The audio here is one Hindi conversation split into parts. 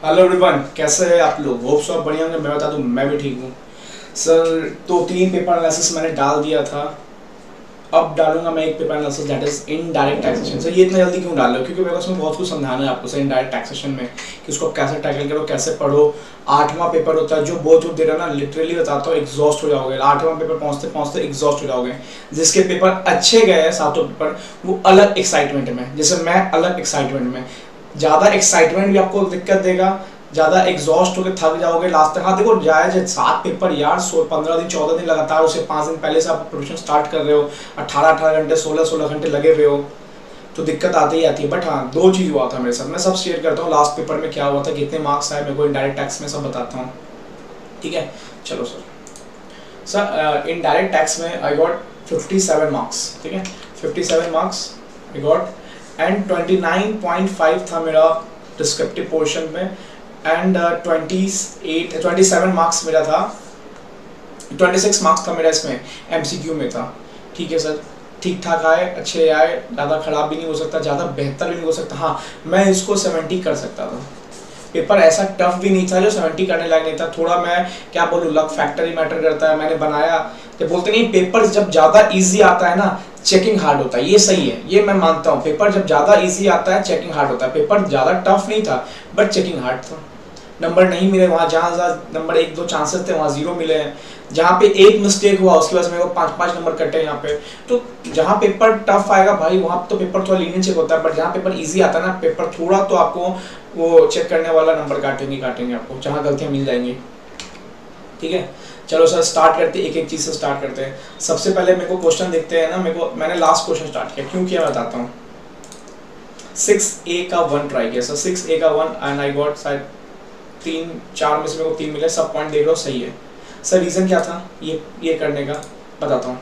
हेलो एवरीवन, कैसे हैं आप लोग? होप सो आप बढ़िया होंगे। मैं बता दूं, मैं भी ठीक हूँ सर। तो 3 पेपर एनालिसिस मैंने डाल दिया था। अब डालूंगा मैं एक paper analysis, that is indirect taxation. Sir ये इतना जल्दी क्यों डाल रहे हो? क्योंकि मेरे को उसमें बहुत कुछ समझाना है आपको सर इनडायरेक्ट टैक्सेशन में, कि उसको कैसे टैकल करो, कैसे पढ़ो। 8वां पेपर होता है जो बहुत दे रहा ना, लिटरली बताता हूँ एग्जॉस्ट हो जाओगे। 8वां पेपर पहुँचते पहुँचते एग्जॉस्ट हो जाओगे। जिसके पेपर अच्छे गए हैं 7 पेपर, वो अलग एक्साइटमेंट में, जैसे मैं अलग एक्साइटमेंट में। ज़्यादा एक्साइटमेंट भी आपको दिक्कत देगा, ज़्यादा एग्जॉस्ट होकर थक जाओगे लास्ट तक। हाँ देखो, जायज 7 पेपर यार, 15 दिन 14 दिन लगातार, उसे 5 दिन पहले से आप प्रोफेशन स्टार्ट कर रहे हो, 18-18 घंटे 16-16 घंटे लगे हुए हो, तो दिक्कत आती ही आती है। बट हाँ, 2 चीज़ हुआ था मेरे साथ, मैं सब शेयर करता हूँ। लास्ट पेपर में क्या हुआ था, कितने मार्क्स आए मेरे को इनडायरेक्ट टैक्स में, सब बताता हूँ। ठीक है, चलो सर इनडायरेक्ट टैक्स में आई गॉट 57 मार्क्स। ठीक है, 57 मार्क्स आई गॉट, एंड 29.5 था मेरा डिस्क्रिप्टिव पोर्शन में, एंड 27 मार्क्स मेरा था, 26 मार्क्स था मेरा इसमें एमसीक्यू में था। ठीक है सर, ठीक ठाक आए, अच्छे आए, ज़्यादा ख़राब भी नहीं हो सकता, ज़्यादा बेहतर भी नहीं हो सकता। हाँ, मैं इसको 70 कर सकता था। पेपर ऐसा टफ भी नहीं था जो 70 करने लायक नहीं था। थोड़ा मैं क्या बोलूँ, लक फैक्टर ही मैटर करता है। मैंने बनाया, जब बोलते नहीं पेपर जब ज़्यादा ईजी आता है ना, चेकिंग हार्ड होता है। ये सही है, ये मैं मानता हूँ। पेपर जब ज़्यादा ईजी आता है, चेकिंग हार्ड होता है। पेपर ज़्यादा टफ नहीं था, बट चेकिंग हार्ड था। नंबर नहीं मिले वहाँ, जहाँ नंबर 1-2 चांसेस थे वहाँ 0 मिले हैं। जहाँ पे एक मिस्टेक हुआ उसकी वजह से मेरे को 5-5 नंबर कटे यहाँ पे। तो जहाँ पेपर टफ आएगा भाई, वहाँ तो पेपर थोड़ा लीनियंट चेक होता है, बट जहाँ पेपर इजी आता है ना, पेपर थोड़ा तो आपको वो चेक करने वाला नंबर काटेंगे आपको, जहाँ गलतियाँ मिल जाएंगी। ठीक है, चलो सर स्टार्ट करते हैं, एक एक चीज़ से स्टार्ट करते हैं। सबसे पहले मेरे को क्वेश्चन देखते हैं ना। मैंने लास्ट क्वेश्चन स्टार्ट किया, क्यों किया मैं बताता हूँ। 6A का 1 ट्राई किया सर, 6A का 1, एंड आई गॉट शायद 3-4 में से मेरे को 3 मिले। सब पॉइंट देख रहे हो, सही है सर। रीज़न क्या था ये करने का, बताता हूँ।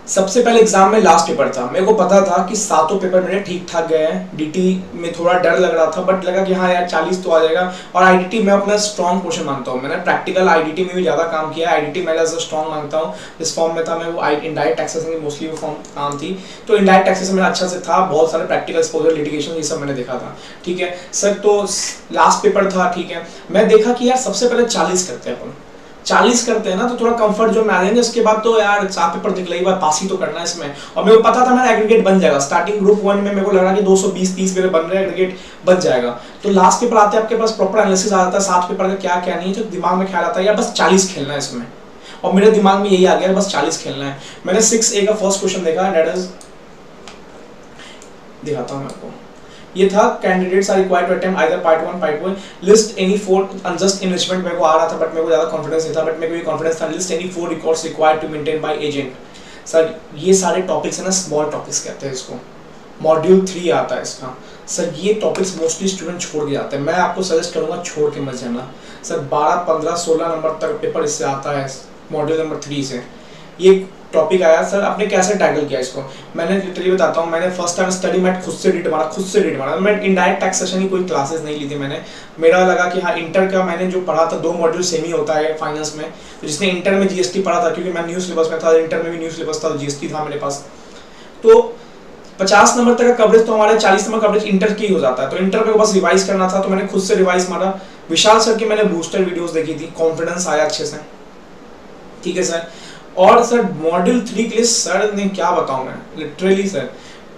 सबसे पहले एग्जाम में लास्ट पेपर था, मेरे को पता था कि 7 पेपर मेरे ठीक ठाक गए हैं। डीटी में थोड़ा डर लग रहा था, बट लगा कि हाँ यार 40 तो आ जाएगा। और आईडीटी मैं अपना स्ट्रॉन्ग पोर्शन मानता हूँ। मैंने प्रैक्टिकल आईडीटी में भी ज़्यादा काम किया है। आईडीटी मैं एज स्ट्रॉन्ग मानता हूँ। जिस फॉर्म में था मैं, वो इनडायरेक्ट टैक्सेशन की मोस्टली वो फॉर्म काम थी, तो इनडायरेक्ट टैक्सेशन मेरा अच्छा से था। बहुत सारे प्रैक्टिकल एक्सपोजर, लिटिगेशन, ये सब मैंने देखा था। ठीक है सर, तो लास्ट पेपर था। ठीक है, मैं देखा कि यार सबसे पहले 40 करते हैं अपन। 40 करते हैं ना, तो थोड़ा कंफर्ट जोन में आ जाएंगे। उसके बाद तो यार 7 पेपर निकले ही, बार पास ही तो करना है इसमें। और मेरे को पता था मेरा एग्रीगेट बन जाएगा। स्टार्टिंग ग्रुप 1 में मेरे को लग रहा कि 220-30 मेरे बन रहे हैं, एग्रीगेट बन जाएगा। तो लास्ट पेपर आते आपके पास प्रॉपर एनालिसिस आ जाता है 7 पेपर का क्या क्या नहीं है, तो दिमाग में ख्याल आता है यार बस 40 खेलना है इसमें। और मेरे दिमाग में यही आ गया, बस 40 खेलना है। मैंने 6A का फर्स्ट क्वेश्चन देखा, दैट इज, दिखाता हूँ मैं आपको। ये था, candidates are required to attempt either part 1 part 2, list any 4 unjust investment. मेरे को आ रहा था, बट मेरे को ज़्यादा कॉन्फिडेंस नहीं था, बट मेरे को ये कॉन्फिडेंस था। List any 4 records required to maintain by agent. Sir ये सारे टॉपिक्स है ना, स्मॉल टॉपिक्स कहते हैं इसको। मॉड्यूल 3 आता है इसका। सर ये टॉपिक्स मोस्टली स्टूडेंट छोड़ के जाते हैं। मैं आपको सजेस्ट करूँगा छोड़ के मत जाना सर। 12, 15, 16 नंबर तक पेपर इससे आता है, मॉड्यूल नंबर 3 से। ये टॉपिक आया सर, आपने कैसे टैकल किया इसको? मैंने लिटरली बताता हूँ, मैंने फर्स्ट टाइम स्टडी मैट खुद से रीड मारा। मैं इनडायरेक्ट टैक्सेशन की कोई क्लासेस नहीं ली थी मैंने। मेरा लगा कि हाँ, इंटर का मैंने जो पढ़ा था, 2 मॉड्यूल सेम ही होता है फाइनेंस में। तो जिसने इंटर में जीएसटी पढ़ा था, क्योंकि मैं न्यू सिलेबस में था, इंटर में भी न्यू सिलेबस था, जीएसटी था मेरे पास, तो 50 नंबर तक का कवरेज तो हमारे 40 नंबर कवरेज इंटर की हो जाता है। तो इंटर में बस रिवाइज करना था, तो मैंने खुद से रिवाइज मारा। विशाल सर की मैंने बूस्टर वीडियोस देखी थी, कॉन्फिडेंस आया अच्छे से। ठीक है सर। और सर मॉड्यूल 3 के लिए सर ने क्या बताऊं मैं, लिटरली सर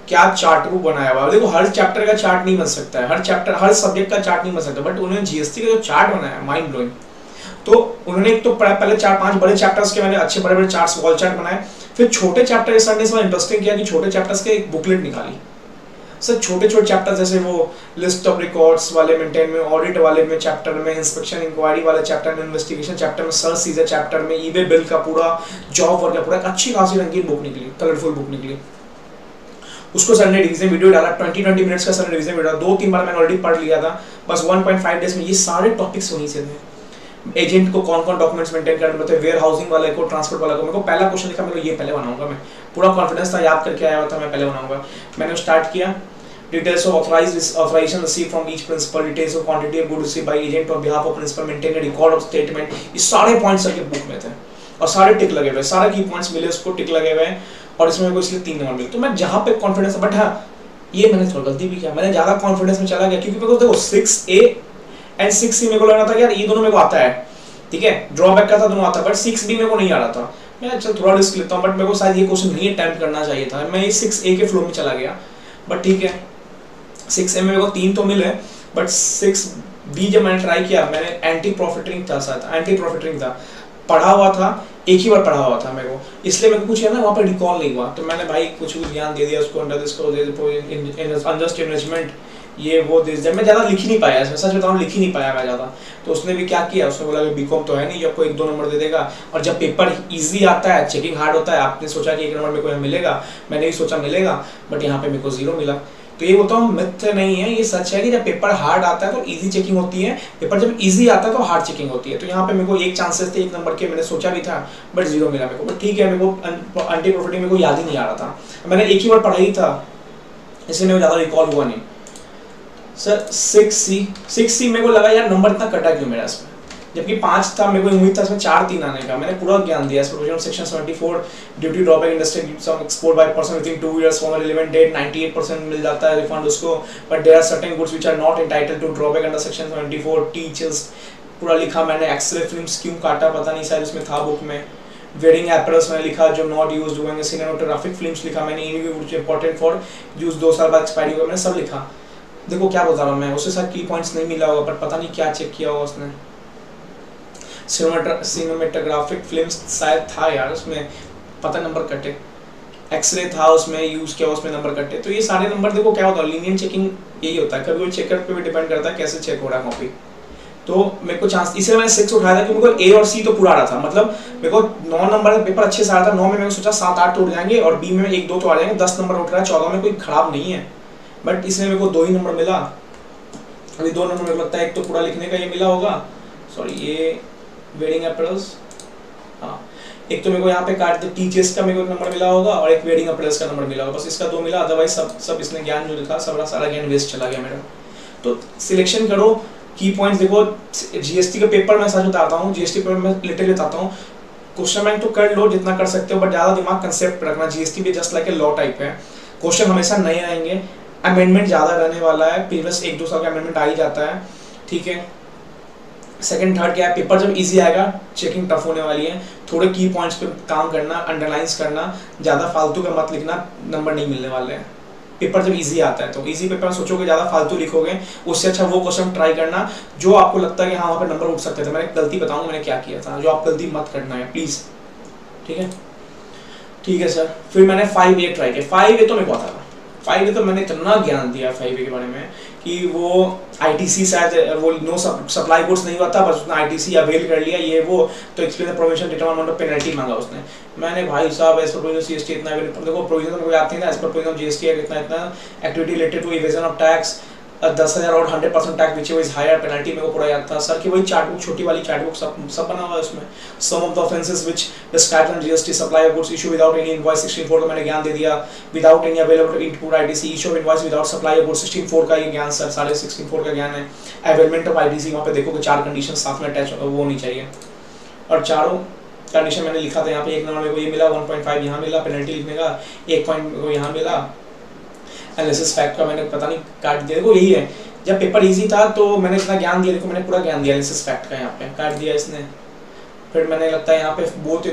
क्या चार्ट बुक बनाया हुआ है। देखो हर चैप्टर का चार्ट नहीं बन सकता है, हर चैप्टर हर सब्जेक्ट का चार्ट नहीं बन सकता, बट उन्होंने जीएसटी का जो चार्ट बनाया है, माइंड ब्लोइंग। तो उन्होंने एक तो पहले 4-5 बड़े चैप्टर्स के मैंने अच्छे बड़े चार्ट्स, वॉल चार्ट बनाए। फिर छोटे चैप्टर सर ने इसमें इंटरेस्टिंग किया कि छोटे चैप्टर्स के एक बुकलेट निकाली। सर छोटे छोटे चैप्टर जैसे वो लिस्ट ऑफ रिकॉर्ड्स वाले मेंटेन में, ऑडिट वाले में चैप्टर में, इंस्पेक्शन इंक्वायरी वाले चैप्टर में, इन्वेस्टिगेशन चैप्टर में, सर्च सीजर चैप्टर में, ईबे बिल का पूरा, जॉब वर्क का पूरा, एक अच्छी खासी रंगीन बुक निकली, कलरफुल बुक निकली। उसको सर ने रिवीजन वीडियो डाला, 20 मिनट्स का सर ने रिवीजन वीडियो डाला। 2-3 बार मैंने ऑलरेडी पढ़ लिया था, बस 1.5 डेज में ये सारे टॉपिक्स वहीं से थे। एजेंट को कौन कौन डॉक्यूमेंट्स मेंटेन करने होते हैं, वेयर हाउसिंग वाले को, ट्रांसपोर्ट वाला को। मेरे को पहला क्वेश्चन लिखा, मेरे को ये पहले बनाऊंगा मैं, पूरा कॉन्फिडेंस था, याद करके आया हुआ था, मैं पहले बनाऊंगा। मैंने स्टार्ट किया, details of authorization received from each principal, details of quantity of goods received by agent on behalf of principal, maintain a record of statement। ये सारे पॉइंट्स सर के बुक में थे और सारे टिक लगे हुए, सारे की पॉइंट्स मिले उसको, टिक लगे हुए हैं। और इसमें मेरे को इसलिए 3 नंबर मिले। तो मैं जहाँ पे कॉन्फिडेंस, बट हाँ ये मैंने थोड़ा गलती भी किया, मैंने ज़्यादा कॉन्फिडेंस में चला गया, क्योंकि मेरे को देखो 6A एंड 6C मेरे को लग रहा था कि यार ये दोनों मेरे को आता है, ठीक है, ड्रॉबैक का था दोनों आता है, बट 6B मेरे को नहीं आ रहा था। मैं चल थोड़ा रिस्क लेता हूँ, बट मेरे को शायद ये क्वेश्चन नहीं अटेम्प्ट करना चाहिए था, मैं ये 6A के फ्लो में चला गया, बट ठीक है। 6A में मेरे को 3 तो मिले, बट 6B जब मैंने ट्राई किया, मैंने एंटी प्रॉफिटिंग था, शायद एंटी प्रॉफिटिंग था, पढ़ा हुआ था, एक ही बार पढ़ा हुआ था मेरे को, इसलिए मेरे को कुछ है ना वहाँ पर रिकॉल नहीं हुआ, तो मैंने भाई कुछ ज्ञान दे दिया उसको, अंडर दिस अनजस्ट इन्वेस्टमेंट, ये वो दिस, जब मैं ज़्यादा लिख ही नहीं पाया इसमें, सच बताऊँ लिख ही नहीं पाया मैं ज़्यादा। तो उसने भी क्या किया, उसने बोला कि बीकॉम तो है नहीं, आपको 1-2 नंबर दे देगा, और जब पेपर इजी आता है, चेकिंग हार्ड होता है, आपने सोचा कि 1 नंबर मेरे को यहाँ मिलेगा, मैंने भी सोचा मिलेगा, बट यहाँ पे मेरे को 0 मिला। तो ये बोलता हूँ मिथ नहीं है, ये सच है कि जब पेपर हार्ड आता है तो इजी चेकिंग होती है, पेपर जब इजी आता है तो हार्ड चेकिंग होती है। तो यहाँ पे मेरे को 1 चांसेस थे 1 नंबर के, मैंने सोचा भी था, बट 0 मिला मेरे को, बट ठीक है, मेरे को एंटी प्रॉफिटिंग मेरे को याद ही नहीं आ रहा था, मैंने एक ही बार पढ़ा ही था, इसलिए मेरे को ज़्यादा रिकॉल हुआ नहीं। सर 6C मेरे को लगा यार नंबर इतना कटा क्यों मेरा इसमें, जबकि 5 था, मेरे को उम्मीद था इसमें 4-3 आने का, मैंने पूरा ज्ञान दिया। Section 74 duty drawback industry sum export by person within 2 years from relevant date, 98% मिल जाता है रिफंड उसको, but there are certain goods which are not entitled to drawback under section 74 teachers, पूरा लिखा मैंने। एक्सरे फिल्म्स क्यों काटा पता नहीं, शायद उसमें था बुक में। वेडिंग एपरल्स मैंने लिखा जो नॉट यूज्ड होंगे, सिनेमेटोग्राफिक फिल्म्स लिखा मैंने, इंपॉर्टेंट फॉर यूज 2 साल बाद एक्सपायरी होगा, मैंने सब लिखा। देखो क्या बता रहा हूँ मैं, उससे शायद की पॉइंट्स नहीं मिला होगा, पर पता नहीं क्या चेक किया होगा उसने। सिनेमेटोग्राफिक फिल्म्स शायद था यार उसमें, पता नंबर कटे, एक्सरे था उसमें यूज किया, उसमें नंबर कटे, तो ये सारे नंबर देखो क्या होता है, लीनियंट चेकिंग यही होता है, कभी कोई चेकर पे भी डिपेंड करता है कैसे चेक हो रहा है कॉपी। तो मेरे को चांस, इसलिए मैंने 6 उठाया था कि मेरे को A और C तो पूरा आ रहा था, मतलब मेरे को 9 नंबर का पेपर अच्छे से आ रहा था, 9 में मैंने सोचा 7-8 तो उठ जाएंगे, और B में 1-2 तो आ जाएंगे, 10 नंबर उठ रहा है, 14 में कोई खराब नहीं है, बट इसमें मेरे को 2 ही नंबर मिला। अभी 2 नंबर मेरे को लगता है, एक तो पूरा लिखने का ये मिला होगा, सॉरी ये वेडिंग एपरल्स, हाँ, एक तो मेरे को यहाँ पे काट दे टीचर्स का मेरे को नंबर मिला होगा, और एक वेडिंग एपरल्स का नंबर मिला होगा, बस इसका 2 मिला, अदरवाइज सब इसने ज्ञान जो लिखा सारा ज्ञान वेस्ट चला गया मेरा। तो सिलेक्शन करो, की पॉइंट्स देखो। जीएसटी का पेपर मैं सच बताता हूँ, जीएसटी पेपर में लिटरली बताता हूँ, क्वेश्चन बैंक तो कर लो जितना कर सकते हो, बट ज़्यादा दिमाग कंसेप्ट रखना। जीएसटी भी just like a law type है, क्वेश्चन हमेशा नए आएंगे, अमेंडमेंट ज़्यादा रहने वाला है, प्रीवियस 1-2 साल का अमेंडमेंट आ ही जाता है, ठीक है। सेकंड थर्ड क्या है, पेपर जब इजी आएगा चेकिंग टफ होने वाली है, थोड़े की पॉइंट्स पे काम करना, अंडरलाइंस करना, ज़्यादा फालतू का मत लिखना, नंबर नहीं मिलने वाले हैं। पेपर जब इजी आता है तो इजी पेपर में सोचोगे ज़्यादा फालतू लिखोगे, उससे अच्छा वो क्वेश्चन ट्राई करना जो आपको लगता है कि हाँ वहाँ पर नंबर उठ सकते थे। मैंने गलती बताऊँगा मैंने क्या किया था, जो आप गलती मत करना है प्लीज़, ठीक है। ठीक है सर, फिर मैंने 5A ट्राई किया। 5A तो मेरे को आता था, 5A तो मैंने इतना ज्ञान दिया 5A के बारे में कि वो ITC शायद वो नो सप्लाई गुड्स नहीं हुआ था, बस उसने ITC अवेल कर लिया ये वो, तो explain the provision determine of penalty मांगा उसने। मैंने भाई साहब एज पर प्रोविजन CST इतना देखो, प्रोविजन तो मेरे को याद नहीं था, एज पर प्रोविजन GST इतना activity related to evasion of tax 10,000 और 100% tax which is higher penalty, मेरे को पूरा याद था सर की वही चार्ट बुक, छोटी वाली चार्ट बुक सब बना हुआ है उसमें। Some of the offences which described in GST supply of goods issue without any invoice 16/4 का मैंने ज्ञान दे दिया, without any available input ITC issue of invoice without supply of goods 16/4 का ये ज्ञान सर, सारे 16/4 का ज्ञान है। अवेलमेंट ऑफ ITC वहाँ पे देखो कि 4 कंडीशन साथ में अटैच वो होनी चाहिए, और चारों कंडीशन मैंने लिखा था यहाँ पे। 1 नंबर मेरे को ये मिला, 1.5 यहाँ मिला पेनल्टी लिखने का, 1 पॉइंट मेरे को यहाँ मिला। एनालिसिस फैक्ट का मैंने पता नहीं काट दिया, देखो यही है, जब पेपर इजी था तो मैंने इतना ज्ञान दिया, देखो मैंने पूरा ज्ञान दिया एनालिसिस फैक्ट का, यहाँ पे काट दिया इसने। फिर मैंने लगता है यहाँ पे बोथ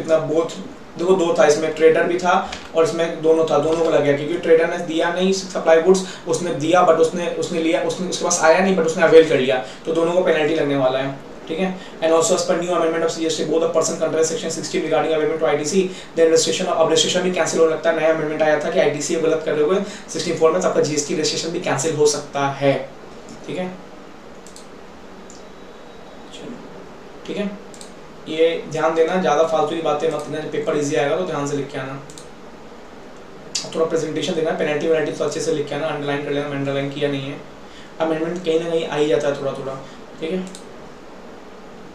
देखो 2 था, इसमें ट्रेडर भी था और इसमें दोनों था, दोनों को लग गया, क्योंकि ट्रेडर ने दिया नहीं सप्लाई गुड्स, उसने दिया बट उसने लिया, उसने उसके पास आया नहीं बट उसने अवेल कर लिया, तो दोनों को पेनल्टी लगने वाला है, ठीक है। And also as per new amendment of GST both the person control section 16 regarding availment to ITC then registration भी कैंसिल होने लगता है। नया अमेंडमेंट आया था कि ITC गलत कर रहे हुए 16/4 में आपका GST रजिस्ट्रेशन भी कैंसिल हो सकता है, ठीक है। ठीक है, ये ध्यान देना, ज़्यादा फालतू की बातें मत करना, जब पेपर इजी आएगा तो ध्यान से लिख के आना, थोड़ा प्रेजेंटेशन देना, पेनल्टी तो अच्छे से लिख के आना, अंडरलाइन कर लेना, अंडरलाइन किया नहीं है, अमेंडमेंट कहीं ना कहीं आ ही जाता है थोड़ा, ठीक है।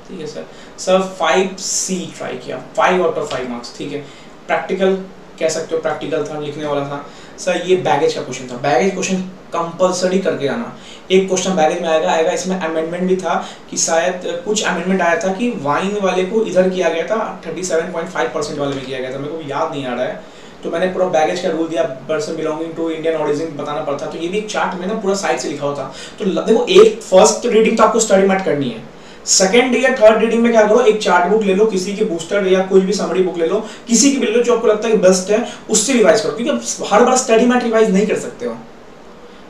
ठीक है सर 5C ट्राई किया, 5 आउट ऑफ 5 मार्क्स, ठीक है। प्रैक्टिकल कह सकते हो, प्रैक्टिकल था, लिखने वाला था सर। ये बैगेज का क्वेश्चन था, बैगेज क्वेश्चन कंपलसरी करके आना। एक क्वेश्चन बैगेज में आएगा, इसमें अमेंडमेंट भी था कि शायद कुछ अमेंडमेंट आया था कि वाइन वाले को इधर किया गया था, 37.5% वाले में किया गया था, मेरे को याद नहीं आ रहा है, तो मैंने पूरा बैगेज का रूल दिया, person belonging to Indian origin बताना पड़ता, तो ये भी एक चार्ट में ना पूरा साइड से लिखा होता। तो देखो एक फर्स्ट रीडिंग तो आपको स्टडी मैट करनी है, सेकंड या थर्ड रीडिंग में क्या करो, एक चार्ट बुक ले लो, किसी की बूस्टर या कोई भी समरी बुक ले लो, किसी की भी ले लो जो आपको लगता है बेस्ट है, उससे रिवाइज करो, क्योंकि हर बार स्टडी मैट रिवाइज नहीं कर सकते हो,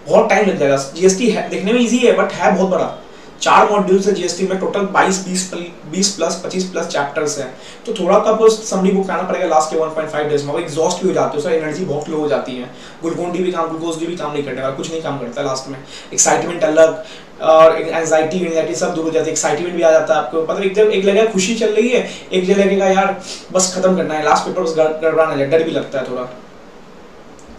बहुत टाइम लग जाएगा। जीएसटी है देखने में इजी है बट है बहुत बड़ा, 4 मॉड्यूल्स है जीएसटी में, टोटल 20 प्लस 25 प्लस चैप्टर्स हैं, तो थोड़ा तो आपको समरी बुक आना पड़ेगा लास्ट के 1.5 डेज में, एग्जॉस्ट भी हो जाते हो सर, एनर्जी बहुत लो हो जाती है, ग्लूकोन डी भी काम नहीं करने वाला, कुछ नहीं काम करता लास्ट में, एक्साइटमेंट अलग और एंजाइटी सब दूर हो जाती है, एक्साइटमेंट भी आ जाता है आपको, मतलब एक लगेगा खुशी चल रही है, एक लगेगा यार बस खत्म करना है, लास्ट पेपर बस गड़बड़ाना है, डर भी लगता है थोड़ा,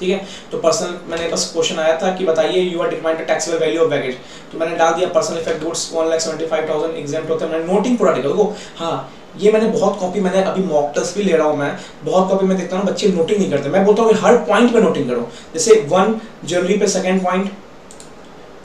ठीक है। तो पर्सनल मैंने बस क्वेश्चन आया था कि बताइए you are determine the taxable value of baggage, तो मैंने डाल दिया पर्सनल इफेक्ट गुड्स 1,75,000 एग्जाम्प्ट होता है, मैंने नोटिंग पूरा देखा। देखो हाँ ये मैंने बहुत कॉपी, मैंने अभी मॉक टेस्ट भी ले रहा हूँ, मैं बहुत कॉपी में देखता हूँ बच्चे नोटिंग नहीं करते, मैं बोलता हूँ हर पॉइंट पे नोटिंग करो, जैसे 1 ज्वेलरी पे सेकंड पॉइंट,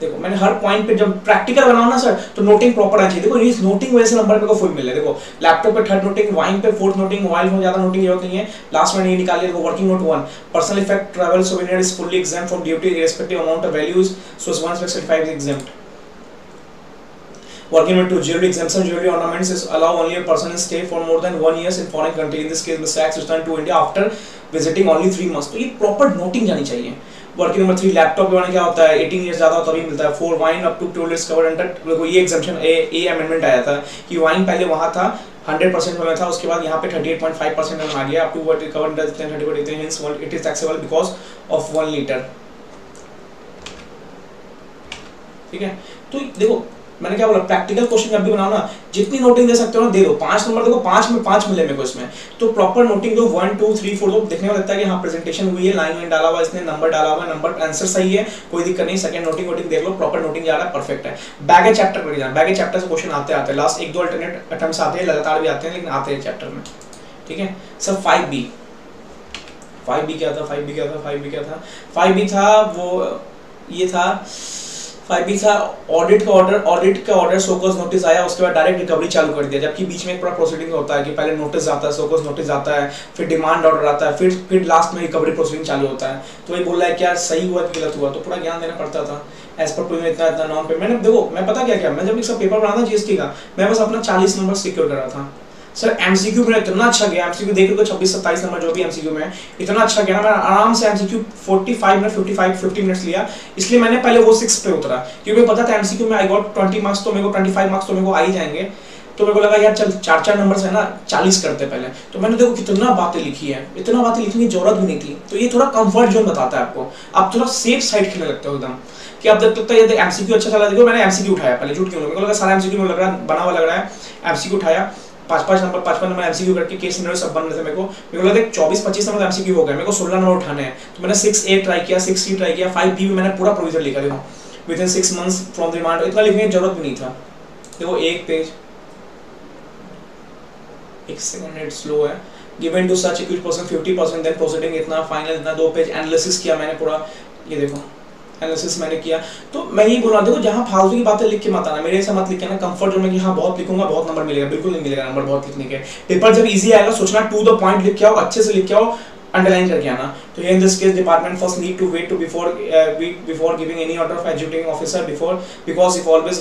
देखो मैंने हर पॉइंट पे जब प्रैक्टिकल बनाऊं ना सर तो नोटिंग प्रॉपर आनी चाहिए। देखो इस नोटिंग वजह से नंबर मेरे को फुल मिले, देखो लैपटॉप पे थर्ड नोटिंग, वाइन पे फोर्थ नोटिंग, मोबाइल फोन ज्यादा नोटिंग जरूरत नहीं है, लास्ट में ये निकाल लिया। देखो working note 1 personal effect travel souvenir is fully exempt from duty irrespective amount of values, so 165 is exempt. Working note 2 jewelry exemption, jewelry ornaments is allow only a person to stay for more than 1 year in foreign country, in this case the tax return to India after visiting only 3 months, तो ये प्रॉपर नोटिंग जानी चाहिए। वर्किंग नंबर 3 लैपटॉप पे क्या होता है 18 इयर्स ज्यादा तभी मिलता है। 4 wine up to 12 years covered under, देखो ये एग्जम्पशन ए अमेंडमेंट आया था कि वाइन पहले वहां था 100% में था, उसके बाद यहाँ पे 38.5% में आ गया up to what covered under 30 hence it is taxable because of 1 litre, ठीक है। तो देखो मैंने क्या बोला, प्रैक्टिकल क्वेश्चन जब भी बनाओ ना जितनी नोटिंग दे सकते हो ना दे दो, 5 नंबर देखो 5 में 5 मिले मेरे को इसमें, तो प्रॉपर नोटिंग दो 1 2 3 4 तो देखने में लगता है कि हाँ प्रेजेंटेशन हुई है, लाइन डाला हुआ इसने, नंबर डाला हुआ है, नंबर आंसर सही है, कोई दिक्कत नहीं। सेकंड नोटिंग देख लो, प्रॉपर नोटिंग जा रहा है, परफेक्ट है। बैगेज चैप्टर पर जाना, बैगेज चैप्टर से क्वेश्चन आते लास्ट 1-2 अल्टरनेट अटेम्प्ट्स आते हैं, लगातार भी आते हैं लेकिन आते हैं चैप्टर में, ठीक है सर। 5B क्या था 5B था वो ये था 5B था ऑडिट का ऑर्डर शोकॉज नोटिस आया, उसके बाद डायरेक्ट रिकवरी चालू कर दिया, जबकि बीच में एक पूरा प्रोसीडिंग होता है कि पहले नोटिस आता है, शोकॉज नोटिस आता है, फिर डिमांड ऑर्डर आता है, फिर लास्ट में रिकवरी प्रोसीडिंग चालू होता है। तो ये बोल रहा है क्या सही हुआ कि गलत हुआ, तो पूरा ज्ञान देना पड़ता था एज पर टू में इतना नॉन पे। मैंने देखो मैं पता क्या मैं जब इसका पेपर बनाना जीएसटी का, मैं बस अपना 40 नंबर सिक्योर कर रहा था सर। एमसीक्यू में इतना अच्छा गया, एमसीक्यू देख लो 26-27 नंबर जो भी एमसीक्यू में इतना अच्छा गया, मैं आराम से एमसीक्यू 45 मिनट 50 मिनट्स लिया, इसलिए मैंने पहले वो 6 पे उतरा, क्योंकि पता था एमसीक्यू में आई गॉट 20 मार्क्स तो मेरे को 25 मार्क्स तो मेरे को आ ही जाएंगे, तो मेरे को लगा यार चल 4 नंबर है ना 40 करते पहले। तो मैंने देखो कितना बातें लिखी है, इतना बातें लिखने की जरूरत भी नहीं थी। तो ये थोड़ा कंफर्ट जोन बताता है आपको, आप थोड़ा सेफ साइड खेलने लगते हो एकदम कि आप जब तक ये एमसीक्यू अच्छा चला। देखो मैंने एमसीक्यू उठाया पहले, झूठ क्यों, मेरे को लगा सारा एमसीक्यू में लग रहा है बना हुआ लग रहा है, एमसीक्यू उठाया 5 नंबर एमसीक्यू करके केस सिनेरियो सब बन रहे थे। मेरे को लगा 24-25 नंबर एमसीक्यू हो गए, मेरे को 16 नंबर उठाने हैं, तो मैंने 6A ट्राई किया, 6C ट्राई किया, 5B में मैंने पूरा प्रोविजन लिखा। देखो with in 6 months from the demand, इतना लिखने की जरूरत भी नहीं था। देखो एक पेज, एक सेकंड नेट स्लो है, given to such equity person 50% then proceeding इतना फाइनल इतना 2 पेज एनालिसिस किया मैंने पूरा, ये देखो एनालिसिस मैंने किया। तो मैं यही बोल रहा हूँ देखो जहाँ फालतू की बातें लिख के मत आना, मेरे ऐसा मत लिख के ना कंफर्ट जोन में कि हाँ बहुत लिखूंगा बहुत नंबर मिलेगा, बिल्कुल नहीं मिलेगा नंबर बहुत लिखने के। पेपर जब इजी आएगा सोचना टू द पॉइंट लिख के आओ, अच्छे से लिख के आओ, अंडरलाइन करके आना। तो in this case department first need to wait to before giving any order of executing officer because if always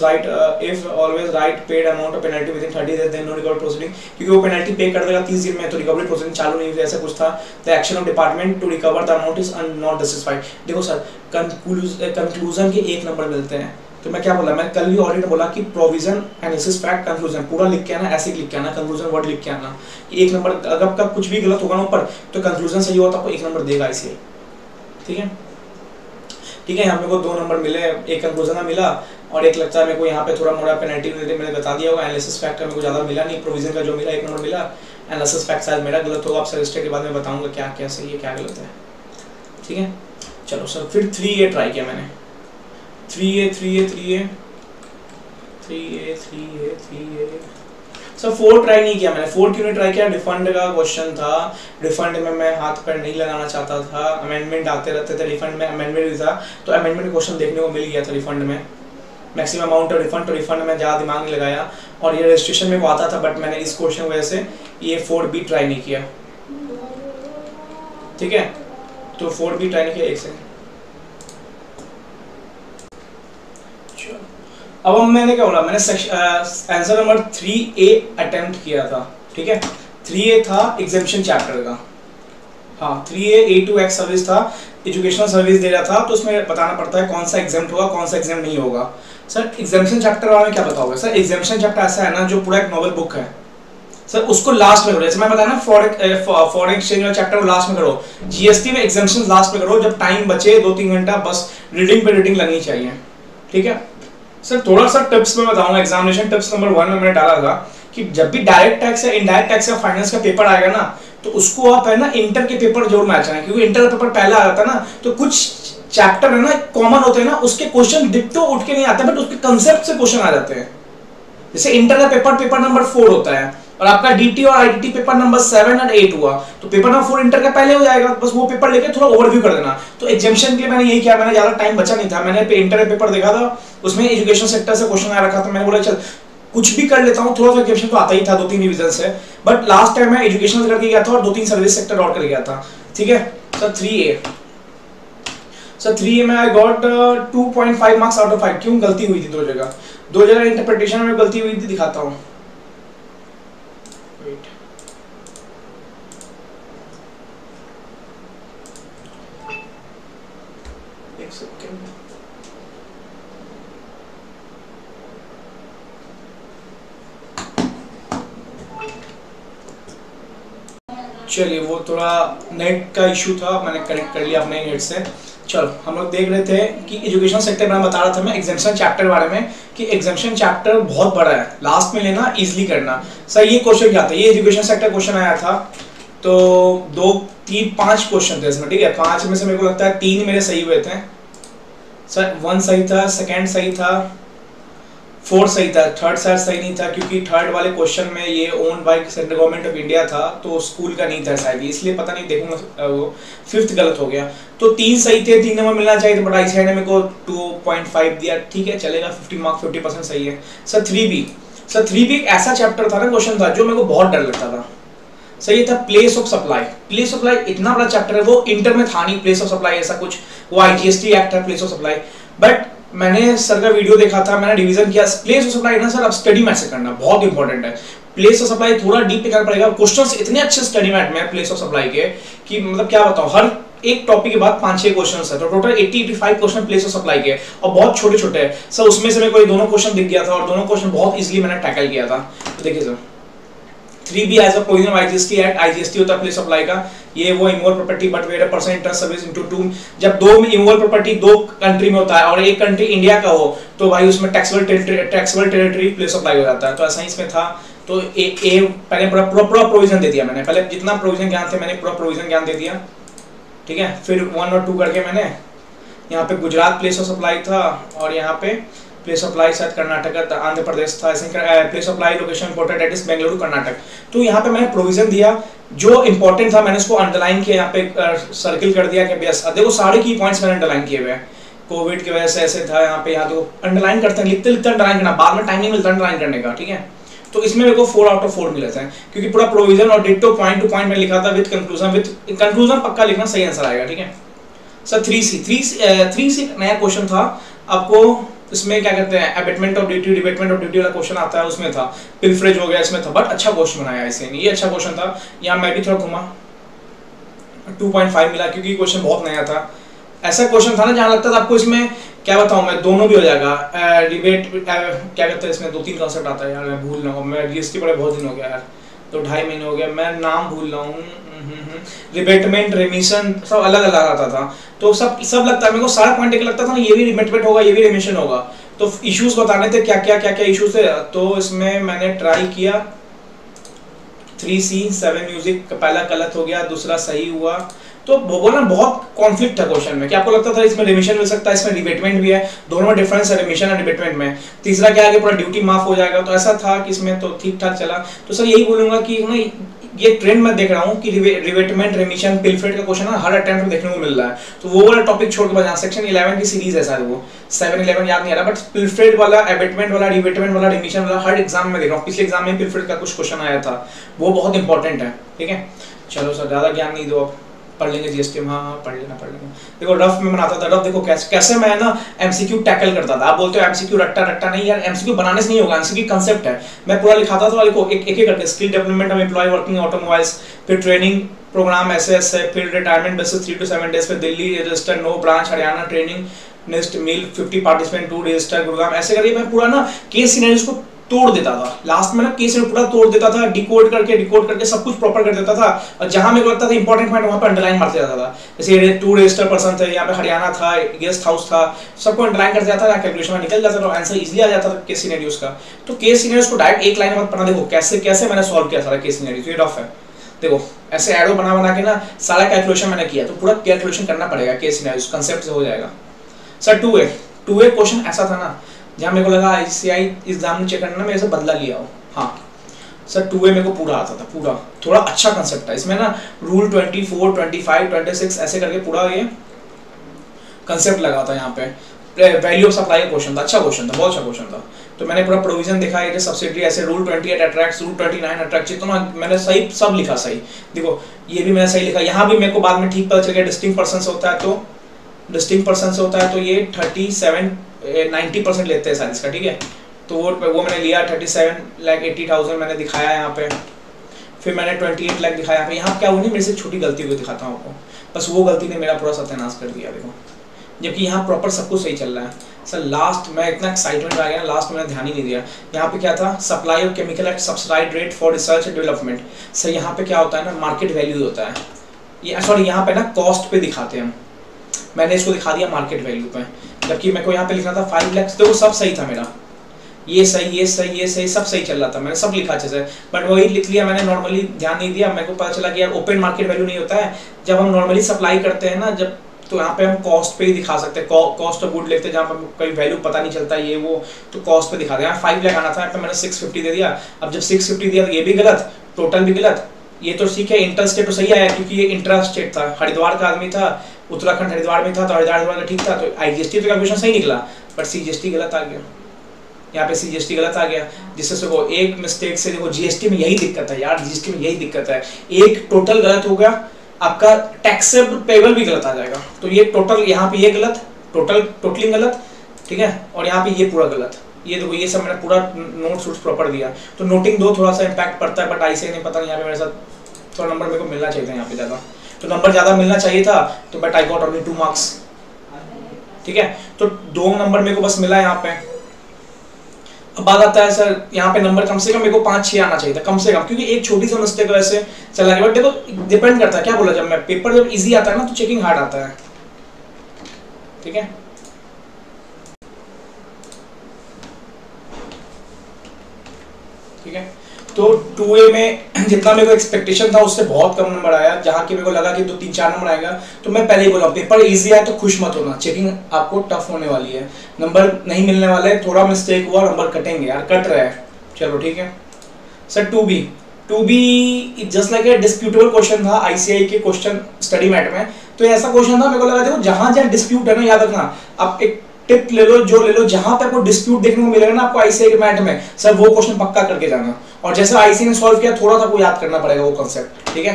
right paid amount of penalty within 30 days then no recovery proceeding, क्योंकि वो पेनल्टी पे कर देगा 30 दिन में, तो रिकवरी प्रोसीडिंग चालू नहीं हुई, ऐसा कुछ था। The action of department to recover the amount is not justified. देखो सर कंक्लूजन के 1 नंबर मिलते हैं, तो मैं क्या बोला, मैं कल भी ऑडिट बोला कि प्रोविजन एनालिसिस फैक्ट कंक्लूजन पूरा लिख के आना, ऐसे लिख के आना, कंक्लूजन वर्ड लिख के आना। 1 नंबर अगर आपका कुछ भी गलत होगा ना ऊपर तो कंक्लूजन सही होगा तो आपको 1 नंबर देगा इसे, ठीक है। यहाँ मेरे को 2 नंबर मिले, एक कंक्लूजन का मिला और एक लगता है मेरे को यहाँ पे थोड़ा मोड़ा पेनल्टी मैंने बता दिया होगा। एनालिसिस फैक्ट का मेरे को ज़्यादा मिला नहीं, प्रोविजन का जो मिला 1 नंबर मिला। एनालिसिस फैक्ट शायद मेरा गलत होगा, आप सजेस्टेड के बाद में बताऊँगा क्या क्या सही है क्या गलत है, ठीक है। चलो सर फिर 3A ट्राई किया मैंने, 3A सर 4 ट्राई नहीं किया मैंने। 4 क्यों नहीं ट्राई किया, रिफंड का क्वेश्चन था, रिफंड में मैं हाथ पैर नहीं लगाना चाहता था, अमेंडमेंट आते रहते थे, रिफंड में अमेंडमेंट भी था, तो अमेंडमेंट क्वेश्चन देखने को मिल गया था रिफंड में, मैक्सिमम अमाउंट ऑफ रिफंड, तो रिफंड में ज़्यादा दिमाग नहीं लगाया। और ये रजिस्ट्रेशन में वो आता था, बट मैंने इस क्वेश्चन की वजह से ये 4B ट्राई नहीं किया। ठीक है, तो 4 भी ट्राई नहीं किया, एक सेकंड। अब मैंने क्या बोला, मैंने आंसर नंबर 3A अटेम्प्ट किया था, ठीक है। 3A था एग्जामिनेशन चैप्टर का, हाँ 3A A2X सर्विस था, एजुकेशनल सर्विस दे रहा था, तो उसमें बताना पड़ता है कौन सा एग्जाम होगा कौन सा एग्जाम नहीं होगा। सर एग्जामिनेशन चैप्टर वाले में क्या बताओगे? सर एग्जामिनेशन चैप्टर ऐसा है ना, जो पूरा एक नॉवल बुक है सर, उसको लास्ट में करो। जैसे मैं बताया ना फॉरेन एक्सचेंज वाला चैप्टर को लास्ट में करो, जीएसटी में एग्जामिनेशन लास्ट में करो, जब टाइम बचे 2-3 घंटा, बस रीडिंग पे रीडिंग लगनी चाहिए, ठीक है। सर थोड़ा सा टिप्स में बताऊंगा, एग्जामिनेशन टिप्स नंबर 1 में मैंने डाला था कि जब भी डायरेक्ट टैक्स या इनडायरेक्ट टैक्स या फाइनेंस का पेपर आएगा ना, तो उसको आप है ना इंटर के पेपर जरूर मैच आए, क्योंकि इंटर का पेपर पहला आ जाता है ना, तो कुछ चैप्टर है ना कॉमन होते हैं ना, उसके क्वेश्चन डिट्टो उठ के नहीं आते, बट उसके कंसेप्ट से क्वेश्चन आ जाते हैं। जैसे इंटर का पेपर नंबर 4 होता है, और आपका डीटी और आईटीटी पेपर नंबर 7 और 8 हुआ, तो पेपर नंबर 4 इंटर का पहले हो जाएगा, बस वो पेपर लेके थोड़ा ओवरव्यू कर देना। तो एग्जामिनेशन के लिए मैंने यही किया, मैंने ज्यादा टाइम बचा नहीं था, मैंने इंटर का पेपर देखा था, उसमें एजुकेशन सेक्टर से क्वेश्चन आ रखा था, मैंने बोला चल कुछ भी कर लेता हूँ, थोड़ा सा एजुकेशन तो आता ही था 2-3 रिवीजन से, बट लास्ट टाइम मैं एजुकेशन से करके गया था और 2-3 सर्विस सेक्टर और कर गया था, ठीक है। सर 3A में I got 2.5 marks out of 5। क्यों? गलती हुई थी 2 जगह इंटरप्रिटेशन में गलती हुई थी, दिखाता हूँ। चलिए, वो थोड़ा नेट का इशू था, मैंने कनेक्ट कर लिया अपने नेट से। चलो, हम लोग देख रहे थे कि एजुकेशन सेक्टर में बता रहा था मैं एग्जामिनेशन चैप्टर बारे में, कि एग्जामिनेशन चैप्टर बहुत बड़ा है, लास्ट में लेना, इजीली करना। सर ये क्वेश्चन क्या था, ये एजुकेशन सेक्टर क्वेश्चन आया था, तो 2, 3, 5 क्वेश्चन थे इसमें, ठीक है। 5 में से मेरे को लगता है 3 मेरे सही हुए थे। सर 1 सही था, सेकेंड सही था, 4 सही था, थर्ड शायद सही नहीं था, क्योंकि थर्ड वाले क्वेश्चन में ये own by central government of India था, तो स्कूल का नहीं था शायद, इसलिए पता नहीं, देखूंगा। वो 5th गलत हो गया, तो 3 सही थे, 3 नंबर मिलना चाहिए, तो बड़ा इस ने मेरे को 2.5 दिया, ठीक है, चलेगा, 50 मार्क्स 50% सही है। सर 3B एक ऐसा चैप्टर था ना, क्वेश्चन था जो मेरे को बहुत डर लगता था। सही था प्लेस ऑफ सप्लाई इतना बड़ा चैप्टर है, वो इंटर में था नहीं प्लेस ऑफ सप्लाई ऐसा कुछ, वो IGST एक्ट है प्लेस ऑफ सप्लाई, बट मैंने सर का वीडियो देखा था, मैंने रिवीजन किया। प्लेस ऑफ सप्लाई ना सर अब स्टडी मैथ से करना बहुत इंपॉर्टेंट है, प्लेस ऑफ सप्लाई थोड़ा डीप करना पड़ेगा, क्वेश्चंस इतने अच्छे स्टडी मैथ में प्लेस ऑफ सप्लाई के कि मतलब क्या बताऊं, हर एक टॉपिक के बाद 5-6 क्वेश्चंस है, तो total 80-85 question place of supply के, और बहुत छोटे छोटे है सर। उसमें से मेरे को दोनों क्वेश्चन दिख गया था, और दोनों क्वेश्चन बहुत इजीली मैंने टैकल किया था। तो देखिए sir 3B as a provision of IGST act, IGST होता है प्लेस सप्लाई का, ये वो immovable property but where percent interest service into 2, जब 2 इमोवल प्रॉपर्टी 2 कंट्री में होता है और एक कंट्री इंडिया का हो, तो भाई उसमें टैक्सेबल टेरिटरी प्लेस सप्लाई हो जाता है, तो ऐसा ही इसमें था। तो ए पहले पूरा प्रोविजन दे दिया मैंने, पहले जितना प्रोविजन ज्ञान थे मैंने पूरा प्रोविजन ज्ञान दे दिया, ठीक है। फिर 1 और 2 करके मैंने यहाँ पे गुजरात प्लेस ऑफ सप्लाई था, और यहाँ पे प्लेस ऑफ सप्लाई शायद कर्नाटक आंध्र प्रदेश था, ऐसे place of supply location imported at is Bengaluru Karnataka. तो यहाँ पे मैंने प्रोविजन दिया, जो इंपॉर्टेंट था मैंने उसको अंडरलाइन किया, यहाँ पे सर्किल कर दिया कि बस देखो सारे की पॉइंट्स मैंने अंडरलाइन किए हुए हैं, कोविड की वजह से ऐसे था यहाँ पे, यहाँ तो अंडरलाइन करते हैं, लिखते लिखते अंडरलाइन करना, बाद में टाइम नहीं मिलता अंडरलाइन करने का, ठीक है। तो इसमें मेरे को 4 आउट ऑफ 4 मिले थे, क्योंकि पूरा प्रोविजन और डिट्टो पॉइंट टू पॉइंट में लिखा था, विद कंक्लूजन पक्का लिखना, सही आंसर आएगा, ठीक है। सर 3C नया क्वेश्चन था आपको, इसमें क्या कहते हैं abatement of duty, debatement of duty वाला क्वेश्चन आता है, उसमें था पिलफ्रेज हो गया इसमें था, बट अच्छा क्वेश्चन बनाया इसे, ये अच्छा क्वेश्चन था। यहाँ मैं भी थोड़ा घुमा, 2.5 मिला, क्योंकि क्वेश्चन बहुत नया था, ऐसा क्वेश्चन था ना जहाँ लगता था आपको इसमें क्या बताऊँ मैं, दोनों भी हो जाएगा, डिबेट क्या कहते हैं इसमें 2-3 कॉन्सेप्ट आता है यार, मैं भूल रहा हूँ, मैं GST पढ़े बहुत दिन हो गया यार, तो 2.5 महीने हो गया, मैं नाम भूल रहा हूँ, रिबेटमेंट रेमिशन सब अलग अलग आता था, तो सब लगता है मेरे को, सारा पॉइंट एक लगता था ना, ये भी रिबेटमेंट होगा, ये भी रेमिशन होगा, तो इश्यूज बताने थे क्या क्या इश्यूज थे। तो इसमें मैंने ट्राई किया 3C 7 म्यूजिक, पहला गलत हो गया, दूसरा सही हुआ, तो वो ना बहुत कॉन्फ्लिक्ट था क्वेश्चन में, कि आपको लगता था इसमें रिमिशन मिल सकता है, इसमें रिबेटमेंट भी है, दोनों में डिफरेंस है रिमिशन और रिबेटमेंट में, तीसरा क्या है कि पूरा ड्यूटी माफ हो जाएगा, तो ऐसा था कि इसमें तो ठीक ठाक चला। तो सर यही बोलूंगा कि ना ये ट्रेंड मैं देख रहा हूँ कि रिबेटमेंट रेमिशन पिलफ्रेड का क्वेश्चन ना हर अटेम्प्ट में देखने को मिल रहा है, तो वो वाला टॉपिक छोड़ के बजा सेक्शन 11 की सीरीज है शायद, वो 7-11 याद नहीं आ रहा, बट पिलफ्रेड वाला, एबेटमेंट वाला, रिबेटमेंट वाला, रेमिशन वाला हर एग्जाम में देख रहा हूँ, पिछले एग्जाम में पिलफ्रेड का कुछ क्वेश्चन आया था, वो बहुत इंपॉर्टेंट है, ठीक है। चलो सर ज़्यादा ज्ञान नहीं दो, अब पढ़ लेंगे जीएसटी में, हाँ पढ़ लेना। देखो रफ में बनाता था, रफ देखो कैसे मैं ना एमसीक्यू टैकल करता था। आप बोलते हो एमसीक्यू रट्टा नहीं यार, एमसीक्यू बनाने से नहीं होगा, एमसीक्यू कंसेप्ट है। मैं पूरा लिखाता था, देखो एक एक करके skill development of employ working automobiles, फिर ट्रेनिंग प्रोग्राम एसएस है, फिर रिटायरमेंट बेसिस 3 to 7 डेज, फिर Delhi register, no branch Haryana training, next meal 50 participant 2 register Gurugram. ऐसे करके मैं पूरा ना केस सिनेरियोस को तोड़ देता था। लास्ट में ना केस में पूरा तोड़ देता था, डिकोड करके सब कुछ प्रॉपर कर देता था, और जहां मेरे को लगता था इंपॉर्टेंट पॉइंट वहां पे अंडरलाइन मारते जाता था। जैसे 2 रजिस्टर पर्सन थे, यहाँ पे हरियाणा था, गेस्ट हाउस था, सबको अंडरलाइन कर जाता था, कैलकुलेशन में निकल जाता था, आंसर इजीली आ जाता था केस सिनेरियोस का। तो केस सिनेरियोस को डायरेक्ट एक लाइन में पढ़ना, देखो कैसे मैंने सॉल्व किया सारा केस सिनेरियो। ये रफ है, देखो ऐसे एरो बना के ना सारा कैलकुलेशन मैंने किया। तो पूरा कैलकुलेशन करना पड़ेगा केस सिनेरियोस, कांसेप्ट से हो जाएगा। सर 2A क्वेश्चन ऐसा था ना जहाँ मेरे को लगा आईसीआई एग्जाम में चेक करना मेरे से बदला लिया हो। हाँ सर 2A मेरे को पूरा आता था, पूरा थोड़ा अच्छा कंसेप्ट था इसमें ना, रूल 24, 25, 26 ऐसे करके पूरा ये कंसेप्ट लगा था। यहाँ पे वैल्यू ऑफ सप्लाई का क्वेश्चन था, अच्छा क्वेश्चन था, बहुत अच्छा क्वेश्चन था। तो मैंने पूरा प्रोविजन देखा है, सब्सिडी ऐसे रूल 28 अट्रैक्ट्स, रूल 29 अट्रैक्ट, तो ना मैंने सही सब लिखा सही। देखो ये भी मैंने सही लिखा। यहाँ भी मेरे को बाद में ठीक पता चल गया डिस्टिंक्ट पर्सन से होता है, तो डिस्टिंक्ट पर्सन से होता है तो ये 90% लेते हैं साइंस का, ठीक है। तो वो मैंने लिया 37,80,000 मैंने दिखाया यहाँ पे, फिर मैंने 28 लाख दिखाया यहाँ पे। यहाँ क्या हुई नहीं, मेरे से छोटी गलती हुई दिखाता हूँ आपको, बस वो गलती ने मेरा पूरा सत्यानाश कर दिया। देखो जबकि यहाँ प्रॉपर सब कुछ सही चल रहा है। सर लास्ट में इतना एक्साइटमेंट आ गया, लास्ट में मैंने ध्यान ही नहीं दिया। यहाँ पे क्या था, supply of chemical at subsidised rate for research and development. Sir यहाँ पे क्या होता है ना, मार्केट वैल्यू होता है, ये सॉरी यहाँ पे ना कॉस्ट पे दिखाते हैं हम, मैंने इसको दिखा दिया मार्केट वैल्यू पे, जबकि मेरे को यहाँ पे लिखना था 5 लाख। तो सब सही था मेरा, ये सही सब सही चल रहा था, मैंने सब लिखा अच्छे से, बट वही लिख लिया मैंने, नॉर्मली ध्यान नहीं दिया। मेरे को पता चला कि यार ओपन मार्केट वैल्यू नहीं होता है, जब हम नॉर्मली सप्लाई करते हैं ना, जब तो यहाँ पे हम कॉस्ट पे ही दिखा सकते हैं, कॉस्ट ऑफ गुड लिखते हैं, जहाँ पर कोई वैल्यू पता नहीं चलता ये वो, तो कॉस्ट पे दिखा दिया। 5 लाख आना था, यहाँ पे मैंने 650 दे दिया। अब जब 650 दिया तो ये भी गलत, टोटल भी गलत, ये तो ठीक है। इंटर स्टेट तो सही आया क्योंकि ये इंट्रा स्टेट था, हरिद्वार का आदमी था, उत्तराखंड हरिद्वार में था, तो हरिद्वार का ठीक था, तो आईजीएसटी तो कैलकुलेशन सही निकला, बट सीजीएसटी गलत आ गया। यहाँ पे सीजीएसटी गलत आ गया, जिससे देखो एक मिस्टेक से, देखो जीएसटी में यही दिक्कत है यार, जीएसटी में यही दिक्कत है, एक टोटल गलत हो गया, आपका टैक्सेबल पेबल भी गलत आ जाएगा। तो ये टोटल यहाँ पे ये गलत, टोटली गलत, ठीक है, और यहाँ पे ये पूरा गलत। ये देखो ये सब मैंने पूरा नोट्स प्रॉपर दिया। तो नोटिंग 2 थोड़ा सा इम्पैक्ट पड़ता है, बट आईसीआई नहीं पता नहीं, यहाँ पे मेरे साथ थोड़ा नंबर मेरे को मिलना चाहिए था यहाँ पे ज़्यादा, तो नंबर ज़्यादा मिलना चाहिए था, तो but I got only 2 marks, ठीक है। तो 2 नंबर मेरे को बस मिला यहाँ पे। अब बात आता है सर यहाँ पे नंबर कम से कम मेरे को 5-6 आना चाहिए था कम से कम, क्योंकि एक छोटी सी मिस्टेक वैसे चला गया। बट देखो डिपेंड करता है, क्या बोला, जब मैं पेपर जब इजी आता है ना तो चेकिंग हार्ड आता है, ठीक है। ठीक है, तो 2A में जितना मेरे को एक्सपेक्टेशन था उससे बहुत कम नंबर आया, जहाँ की मेरे को लगा कि 2-3-4 नंबर आएगा। तो मैं पहले ही बोला पेपर इजी है तो खुश मत होना, चेकिंग आपको टफ होने वाली है, नंबर नहीं मिलने वाले, थोड़ा मिस्टेक हुआ नंबर कटेंगे यार, कट रहा है, चलो ठीक है। Sir 2B just like a disputable question था आईसीआई के क्वेश्चन स्टडी मैट में। तो ऐसा क्वेश्चन था, मेरे को लगा देखो जहां डिस्प्यूट है ना, याद रखना आप एक टिप ले लो, जो ले लो, जहां पे आपको डिस्प्यूट देखने को मिलेगा ना आपको आईसीआई के मैट में, सर वो क्वेश्चन पक्का करके जाना। और जैसे आईसीआई ने सॉल्व किया, थोड़ा सा आपको याद करना पड़ेगा वो कांसेप्ट, ठीक है।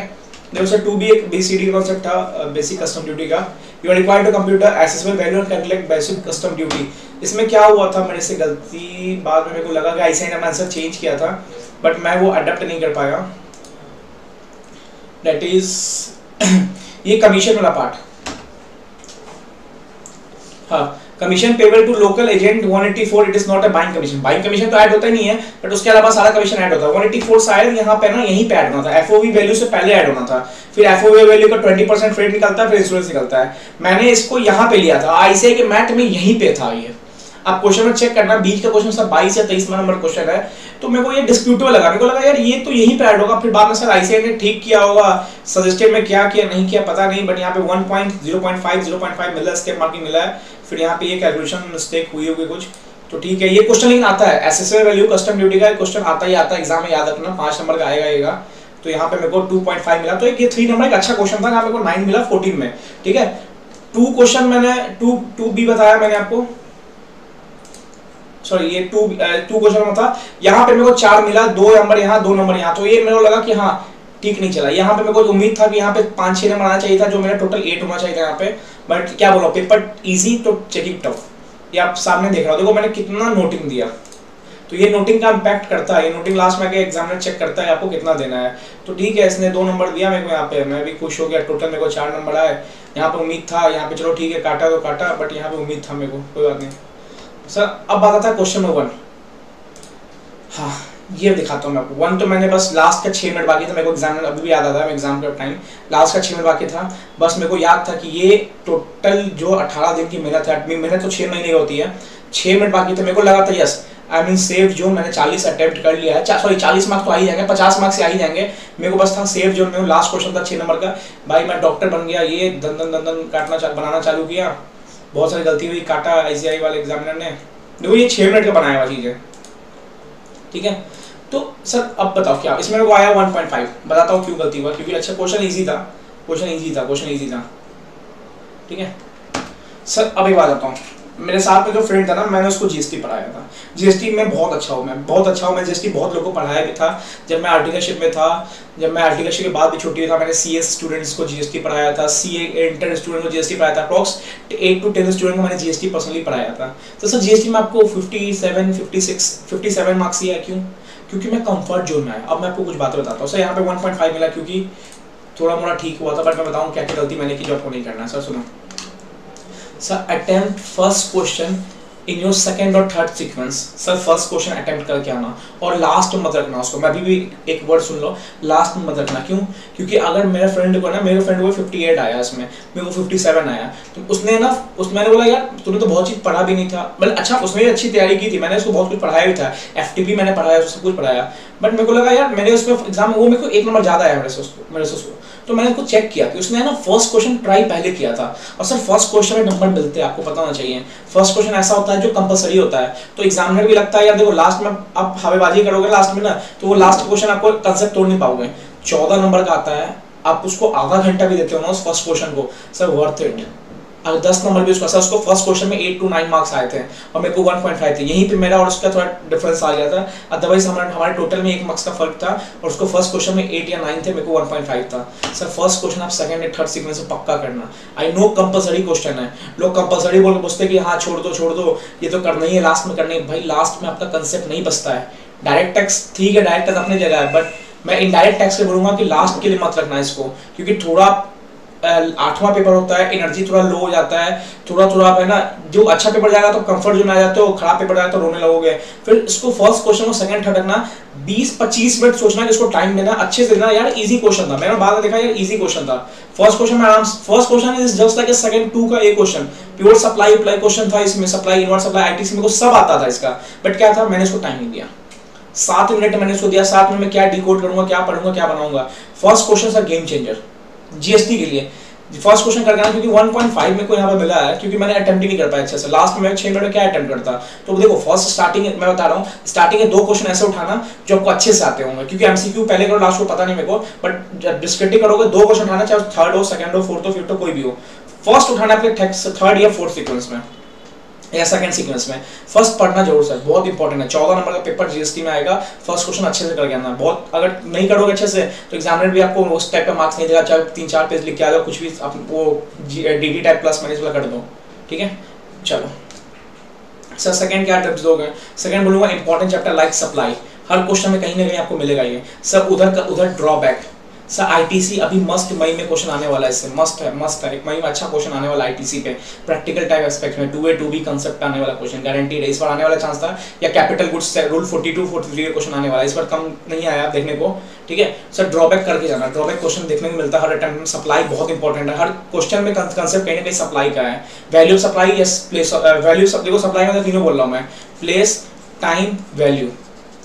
देखो सर 2B एक बीसीडी का कांसेप्ट था, बेसिक कस्टम ड्यूटी का। You are required to compute assessable value and calculate basic custom duty. इसमें क्या हुआ था, मेरे से गलती, बाद में मेरे को लगा कि आईसीआई ने आंसर चेंज किया था, बट मैं वो अडॉप्ट नहीं कर पाया। दैट इज ये कमीशन वाला पार्ट, हाँ, commission payable to local agent 184, it is not a buying commission. Buying commission तो ऐड होता ही नहीं है, बट उसके अलावा सारा कमीशन ऐड होता है। 184 शायद यहाँ पे ना यहीं पे ऐड होना था, एफओवी वैल्यू से पहले ऐड होना था, फिर एफओवी वैल्यू का 20% फ्रेट निकलता है, फिर इंश्योरेंस निकलता है। मैंने इसको यहाँ पे लिया था, आईसीआई के मैट में यहीं पे था ये। आप क्वेश्चन में चेक करना, बीच का क्वेश्चन सर 22 या 23 नंबर क्वेश्चन है, तो मेरे को ये डिस्प्यूटेबल लगा, मेरे को लगा यार ये तो यहीं पे ऐड होगा, फिर बाद में सर आईसीआई ने ठीक किया होगा, सजेस्टेड में क्या किया नहीं किया पता नहीं, बट यहाँ पे 1.0.5 मिला, स्टेप मार्किंग मिला है। फिर यहाँ पे ये कैलकुलेशन मिस्टेक हुई होगी कुछ, तो ठीक है। ये क्वेश्चन लेकिन आता है, एसेसेबल वैल्यू कस्टम ड्यूटी का क्वेश्चन आता ही आता है एग्जाम में, याद रखना 5 नंबर का आएगा। तो यहाँ पे मेरे को 2.5 मिला, तो ये 3 नंबर एक अच्छा क्वेश्चन था, यहाँ मेरे को 9 मिला 14 में, ठीक है। 2 क्वेश्चन मैंने 2B बताया मैंने आपको, सॉरी ये 2 क्वेश्चन था, यहाँ पे मेरे को 4 मिला, 2 नंबर यहाँ 2 नंबर यहाँ, तो ये मेरे को लगा कि हाँ ठीक नहीं चला। यहाँ पे मेरे को उम्मीद था कि यहाँ पे 5-6 नंबर आना चाहिए था, जो मेरा टोटल 8 होना चाहिए था यहाँ पे, बट क्या बोलो, पेपर इजी तो चेकिंग टफ। ये आप सामने देख रहा हो, देखो मैंने कितना नोटिंग दिया। तो ये नोटिंग का इम्पैक्ट करता है, ये नोटिंग लास्ट में आके एग्जामिनर चेक करता है आपको कितना देना है। तो ठीक है, इसने 2 नंबर दिया मेरे को यहाँ पे, मैं भी खुश हो गया। टोटल मेरे को 4 नंबर आए। यहाँ पे उम्मीद था, यहाँ पे चलो ठीक है काटा तो काटा, बट यहाँ पे उम्मीद था मेरे को, कोई बात नहीं सर। अब बात आता है क्वेश्चन नंबर 1। हाँ ये दिखाता हूँ मैं आपको। 1 तो मैंने बस लास्ट का 6 मिनट बाकी था, मेरे को एग्जाम अभी भी याद आता है, एग्जाम का टाइम लास्ट का 6 मिनट बाकी था। बस मेरे को याद था कि ये टोटल जो 18 दिन की मेहनत है, मेहनत तो 6 महीने की होती है, 6 मिनट बाकी थे। मेरे को लगा था yes I mean safe zone, मैंने 40 अटेम्प्ट कर लिया है, सॉरी 40 मार्क्स तो आ ही जाएंगे, 50 मार्क्स से आ ही जाएंगे। मेरे को बस था सेफ जोन में। लास्ट क्वेश्चन था 6 नंबर का, भाई मैं डॉक्टर बन गया, ये दन दन दन दन काटना बनाना चालू किया। बहुत सारी गलती हुई, काटा ICI वाले एग्जामिनर ने। देखो ये 6 मिनट का बनाया हुआ चीज़ है, ठीक है। तो सर अब बताओ क्या इसमें मेरे को आया 1.5, बताता हूँ क्यों गलती हुआ। क्योंकि अच्छा क्वेश्चन ईजी था, क्वेश्चन ईजी था, ठीक है सर। अब एक बात बताता हूँ, मेरे साथ में जो फ्रेंड था ना, मैंने उसको GST पढ़ाया था। GST में बहुत अच्छा हूँ, मैं बहुत अच्छा हूँ। मैं GST बहुत लोगों को पढ़ाया भी था जब मैं आर्टिकलशिप में था। जब मैं आर्टिकलशिप के बाद भी छुट्टी था, मैंने CS स्टूडेंट्स को GST पढ़ाया था, CA इंटर स्टूडेंट को GST पढ़ाया था। अप्रॉक्स 8 to 10 स्टूडेंट को मैंने GST पर्सनली पढ़ाया था। तो सर GST में आपको 57 मार्क्स ही है, क्यों? क्योंकि मैं कंफर्ट जोन में आया। अब मैं आपको कुछ बातें बताता हूँ सर। यहाँ पे 1.5 मिला क्योंकि थोड़ा मोड़ा ठीक हुआ था, बट मैं बताऊँ क्या क्या गलती मैंने की जो आपको नहीं करना है। सर सुनो sir, attempt first question in your second और third sequence. Sir first question attempt करके आना और लास्ट में मत रखना उसको। मैं अभी भी एक वर्ड सुन लो, लास्ट में मत रखना। क्यों? क्योंकि अगर मेरे फ्रेंड को 58 आया, इसमें मेरे को 57 आया, तो उसने ना मैंने बोला यार तूने तो बहुत चीज़ पढ़ा भी नहीं था, मतलब अच्छा उसने अच्छी तैयारी की थी, मैंने उसको बहुत कुछ पढ़ाया भी था, FTP मैंने पढ़ाया, सब कुछ पढ़ाया, बट मेरे को लगा यार मैंने उसमें एग्जाम में वो मेरे को 1 नंबर ज़्यादा आया मेरे से उसको। तो मैंने उसको चेक किया कि उसने ना फर्स्ट क्वेश्चन ट्राई पहले किया था। और सर फर्स्ट क्वेश्चन में नंबर मिलते हैं, आपको पता होना चाहिए। फर्स्ट क्वेश्चन ऐसा होता है जो कंपलसरी होता है, तो एग्जामिनर भी लगता है यार देखो लास्ट में आप हवेबाजी करोगे लास्ट में ना, तो वो लास्ट क्वेश्चन आपको कंसेप्ट तोड़ नहीं पाओगे। 14 नंबर का आता है, आप उसको आधा घंटा भी देते हो ना उस फर्स्ट क्वेश्चन को, सर वर्थ इट। अगर 10 नंबर भी उसको फर्स्ट क्वेश्चन में 8 to 9 मार्क्स आए थे और मेरे को 1.5 थे। यहीं पे मेरा और उसका थोड़ा डिफरेंस आ गया था, अदरवाइज हमारे टोटल में 1 मार्क्स का फर्क था और उसको फर्स्ट क्वेश्चन में 8 या 9 थे, मेरे को 1.5 था। सर फर्स्ट क्वेश्चन आप सेकंड या थर्ड सीक्वेंस में पक्का करना। आई नो कंपलसरी क्वेश्चन है, लोग कंपलसरी बोल के पूछते कि हाँ छोड़ दो ये तो करना ही है, लास्ट में करना है। भाई लास्ट में आपका कंसेप्ट नहीं बचता है। डायरेक्ट टैक्स ठीक है, डायरेक्ट टैक्स अपनी जगह है, बट मैं इनडायरेक्ट टैक्स से बोलूंगा कि लास्ट के लिए मत रखना इसको, क्योंकि थोड़ा 8वां पेपर होता है, एनर्जी थोड़ा लो हो जाता है, थोड़ा आप है ना, जो अच्छा पेपर जाएगा तो कंफर्ट जोन आ जाते हो, खराब पेपर जाएगा तो रोने लगोगे। फिर इसको फर्स्ट क्वेश्चन को सेकंड थर्ड रखना, 20-25 मिनट सोचना कि इसको टाइम देना, अच्छे से देना। यार इजी क्वेश्चन था, मैंने बाद में देखा यार इजी क्वेश्चन था। फर्स्ट क्वेश्चन में आराम, first question is just like A second 2 का एक question, pure supply apply question था इसमें, सप्लाई इनवर्ट सप्लाई ITC में को सब आता था इसका, बट क्या था मैंने इसको टाइम नहीं दिया। 7 मिनट मैंने इसको दिया, 7 मिनट में क्या डिकोड करूंगा, क्या पढ़ूंगा, क्या बनाऊंगा। First question sir game changer GST के लिए फर्स्ट क्वेश्चन करके आना, क्योंकि 1.5 मेरे को यहाँ पे मिला है, क्योंकि मैंने अटेम्प्ट ही नहीं कर पाया अच्छे से। लास्ट में मैं 6 मिनट में क्या अटेम्प्ट करता। तो देखो फर्स्ट स्टार्टिंग मैं बता रहा हूँ, स्टार्टिंग के 2 क्वेश्चन ऐसे उठाना जो आपको अच्छे से आते होंगे, क्योंकि MCQ पहले करो लास्ट को पता नहीं मेरे को, बट जब डिस्क्रिप्टिव करोगे 2 क्वेश्चन उठाना, चाहे थर्ड हो, सेकंड हो, फोर्थ हो, फिफ्थ हो, कोई भी हो। फर्स्ट उठाना आपके थर्ड या फोर्थ सीक्वेंस में या सेकंड सीक्वेंस में। फर्स्ट पढ़ना जरूर सर, बहुत इंपॉर्टेंट है। 14 नंबर का पेपर GST में आएगा, फर्स्ट क्वेश्चन अच्छे से करके आना। बहुत अगर नहीं करोगे अच्छे से तो एग्जामिनर भी आपको उस टाइप का मार्क्स नहीं देगा, चाहे 3-4 पेज लिख के आ जाओ, कुछ भी आप वो DD टाइप प्लस माइनस वाला कर दो, ठीक है। चलो सर सेकंड क्या टिप्स दोगे? सेकंड बोलूंगा इंपॉर्टेंट चैप्टर लाइक सप्लाई, हर क्वेश्चन में कहीं ना कहीं आपको मिलेगा ये सर। उधर ड्रॉबैक सर, ITC अभी मस्त मई में क्वेश्चन आने वाला है, इससे मस्त है एक मई में अच्छा क्वेश्चन आने वाला ITC पे, प्रैक्टिकल टाइप एस्पेक्ट में 2A 2B कंसेप्ट आने वाला क्वेश्चन गारंटीड है। इस बार आने वाला चांस था, या कैपिटल गुड्स रूल 42-43 का क्वेश्चन आने वाला है, इस बार कम नहीं आया देखने को, ठीक है सर। ड्रॉबैक करके जाना, ड्रॉबैक क्वेश्चन देखने को मिलता है हर अटेम्प्ट में। सप्लाई बहुत इंपॉर्टेंट है, हर क्वेश्चन में कंसेप्ट कहीं ना कहीं सप्लाई का है। Value supply, yes place value, सब देखो सप्लाई में तीनों बोल रहा हूँ मैं, प्लेस, टाइम, वैल्यू,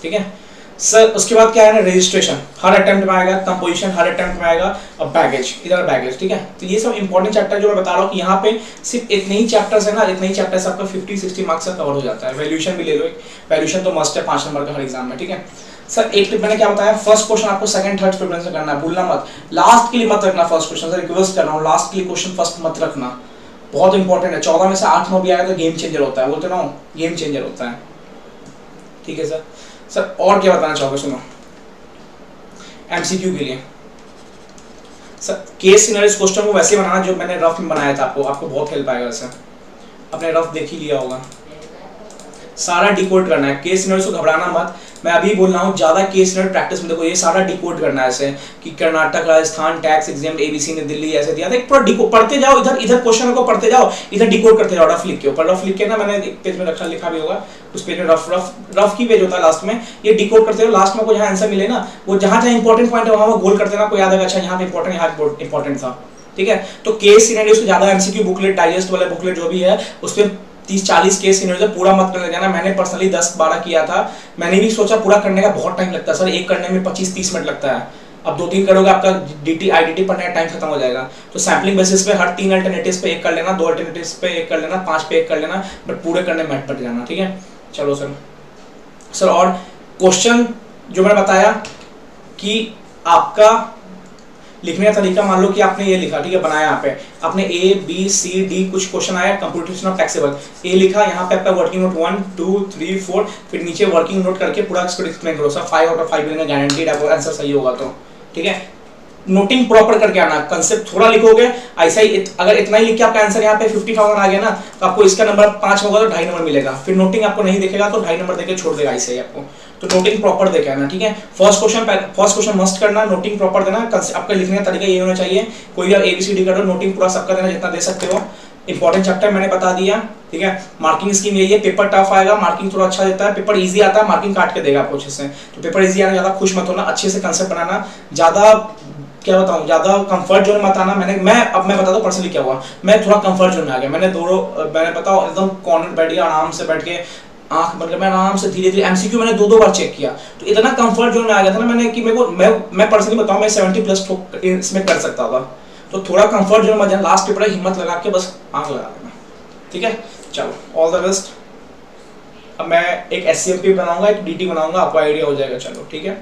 ठीक है सर। उसके बाद क्या है ना, रजिस्ट्रेशन हर अटेम्प्ट में आएगा, कंपोजिशन हर अटेम्प्ट में आएगा, और बैगेज, इधर बैगेज, ठीक है। तो ये सब इंपॉर्टेंट चैप्टर जो मैं बता रहा हूँ कि यहाँ पे सिर्फ इतने ही चैप्टर्स है ना, इतने ही चैप्टर्स आपका 50-60 मार्क्स का कवर हो जाता है। वैल्यूएशन भी ले लो, वैल्यूएशन तो मस्ट है 5 नंबर का हर एग्जाम में, ठीक है सर। एक टिप मैंने क्या बताया, फर्स्ट क्वेश्चन आपको सेकंड थर्ड प्रेफरेंस से करना है, भूलना मत। लास्ट के लिए मत रखना फर्स्ट क्वेश्चन, सर रिक्वेस्ट कर रहा हूँ, लास्ट के लिए क्वेश्चन फर्स्ट मत रखना, बहुत इंपॉर्टेंट है। 14 में से 8-9 भी आएगा तो गेम चेंजर होता है, बोलते ना गेम चेंजर होता है, ठीक है सर। सर और क्या बताना चाहोगे? सुनो MCQ के लिए केस सिनेरियोस क्वेश्चन को वैसे बनाना जो मैंने रफ में बनाया था, आपको बहुत हेल्प आएगा वैसे। आपने रफ देख ही लिया होगा, सारा डिकोड करना है। केस सिनेरियोस को घबराना मत, मैं अभी बोल रहा हूँ ज़्यादा केस सिनेरियो प्रैक्टिस में देखो, ये सारा डिकोड करना है ऐसे कि Karnataka, Rajasthan, tax exam, ABC ने दिल्ली ऐसे दिया था, एक पूरा डिकोड पढ़ते जाओ, इधर क्वेश्चन को पढ़ते जाओ, इधर डिकोड करते जाओ, रफ लिख के ऊपर, रफ लिख के ना मैंने एक पेज में लिखा भी होगा, उस पेज में रफ की पेज होता है लास्ट में, ये डिकोड करते हो, लास्ट में को जहाँ आंसर मिले ना, वो जहाँ इंपॉर्टेंट पॉइंट है वहाँ वो गोल करते ना, आपको याद आएगा अच्छा यहाँ पे इंपॉर्टेंट, यहाँ इंपॉर्टेंट था, ठीक है। तो केस सिनेरियोस से ज़्यादा एमसीक्यू बुकलेट, डाइजेस्ट वाले बुकलेट जो भी है उसमें 30-40 केस सिनेरियो पूरा मत करने जाना। मैंने पर्सनली 10-12 किया था, मैंने भी सोचा पूरा करने का बहुत टाइम लगता है सर, एक करने में 25-30 मिनट लगता है, अब 2-3 करोगे आपका डीटी आईडीटी पढ़ने का टाइम खत्म हो जाएगा। तो सैम्पलिंग बेसिस पे हर 3 अल्टरनेटिव्स पे एक कर लेना, 2 अल्टरनेटिव्स पे एक कर लेना, 5 पे एक कर लेना, बट पूरे करने में मत जाना, ठीक है। चलो सर और क्वेश्चन जो मैंने बताया कि आपका लिखने का तरीका, मान लो कि आपने ये लिखा, ठीक है, बनाया यहाँ पे आपने A B C D कुछ क्वेश्चन आया कंप्यूटेशन ऑफ टैक्सेबल, ए लिखा, यहाँ पे आपका वर्किंग नोट 1 2 3 4, फिर नीचे वर्किंग नोट करके पूरा इसको एक्सप्लेन करो, सर 5 आउट ऑफ 5 मिलेंगे गारंटीड, आपको आंसर सही होगा तो, ठीक है। नोटिंग प्रॉपर करके आना, कंसेप्ट थोड़ा लिखोगे ऐसा ही, अगर इतना ही लिख के आपका आंसर यहाँ पे 50,000 आ गया ना, तो आपको इसका नंबर 5 होगा तो 2.5 नंबर मिलेगा, फिर नोटिंग आपको नहीं दिखेगा तो 2.5 नंबर देके छोड़ देगा ऐसे ही आपको। तो नोटिंग प्रॉपर देके आना, ठीक है। फर्स्ट क्वेश्चन मस्ट करना, नोटिंग प्रॉपर देना, आपका लिखने का तरीका ये होना चाहिए, कोई भी आप ABCD कर दो, नोटिंग पूरा सबका देना जितना दे सकते हो। इंपॉर्टेंट चैप्टर मैंने बता दिया, ठीक है। मार्किंग स्कीम यही है, पेपर टफ आएगा, मार्किंग थोड़ा अच्छा देता है, पेपर इजी आता है, मार्किंग काट के देगा आपको अच्छे से। तो पेपर इजी आना, ज्यादा खुश मत होना, अच्छे से कंसेप्ट बनाना, ज्यादा क्या बताऊं, ज्यादा कंफर्ट जोन मत आना। अब मैं बता दूं पर्सनली क्या हुआ, मैं थोड़ा कंफर्ट जोन में आ गया, मैंने बताओ एकदम कॉर्नर बैठ गया, आराम से बैठ के आंख बंद कर मैं आराम से धीरे धीरे एमसीक्यू मैंने 2-2 बार चेक किया, तो इतना कंफर्ट जोन में आ गया था ना मैंने कि मैं पर्सनली बताऊं मैं 70+ इसमें कर सकता था। तो थोड़ा कंफर्ट जोन में जाना, लास्ट पेपर हिम्मत लगा के बस आंख लगा देना, ठीक है। चलो ऑल द बेस्ट। अब मैं एक SCMP बनाऊंगा, एक DT बनाऊंगा, आपको आइडिया हो जाएगा, चलो ठीक है।